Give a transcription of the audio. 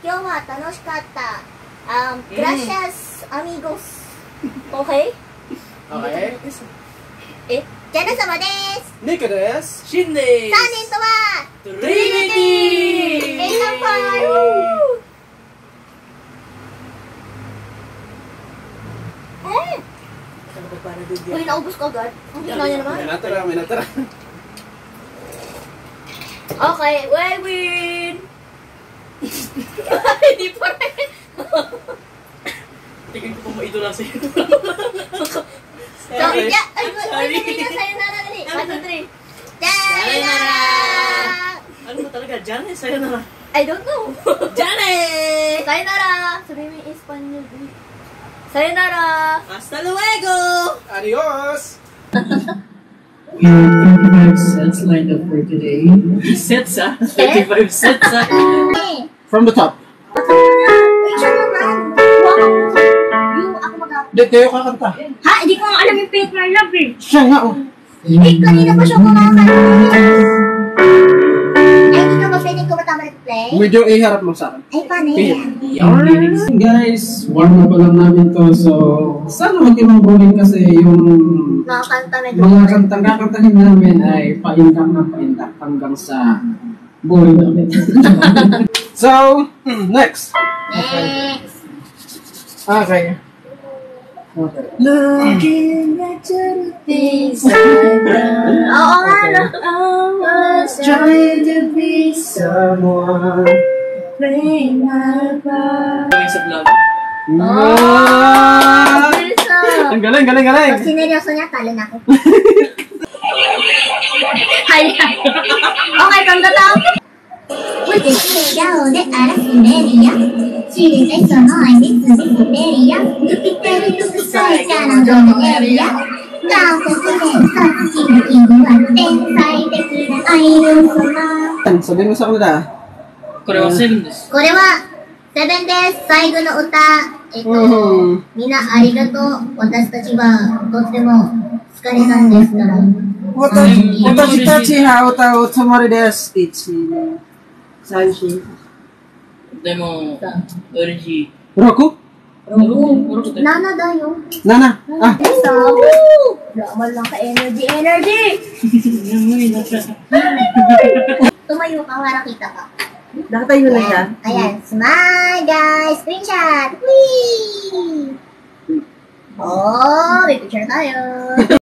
今日は楽しかった。Gracias, amigos. Okay? Okay. ジャル様です。ニコです。シンです。3人とはトリニティー。乾杯。Uy, naubos ko agad. Ang hina niya naman. May natira. Okay, we win! Hindi pa rin. Tingin ko kung maito lang sa'yo. Sorry. Ay, sayonara dali. 1, 2, 3. Sayonara! Ano ba talaga? Jane? Sayonara? I don't know. Jane! Sayonara! Sabihin mo yung Espanyol. Sayonara! Hasta luego! Adios! We have 35 sets lined up for today. Sets ah? 35 sets ah? From the top. Picture naman. Yung ako mag-up. Hindi, kayo kakanta. Ha? Hindi ko nga alam yung Faith My Love eh. Siya nga, oh. Eh, kanina pa siya kumakanta. Ay, hindi ka ba pwedeng kumatama na play? Medyo iharap mo sa akin. Ay, paano yan? Guys, warm up pa lang namin to. So, sana huwag yung bowling kasi yung Mga kanta na mga kantang kakantahin namin ay paindak na paindak hanggang sa bowling namin. So, next. Next. Okay. Looking at the things I've done. Oo nga, no? I was trying to be someone. Playing my part. Going sa vlog. Ah! Bilis na. Ang galing. Pag sineryoso niya, talo na ako. Hi. Okay, from the top. 我只是要的阿拉斯梅利亚，是在所爱的斯米斯梅利亚，路比特里路比赛加拿大的梅利亚，到处是人造自己的英文，天才的愛のその。 Sabihin mo sa kanila. これは7です。これは7です。最後の歌。みんなありがとう。私たちはとっても疲れたんですから。私たちは歌うつもりです。1、2、3、4。でも、嬉しい。6? 7だよ。 Nana. Ah. Sabi. Laman lang ka energy. Tumayo ka para kita ka. Nakatayo na siya. Ayan. Smile guys. Screenshot. Whee! Oh, may picture tayo.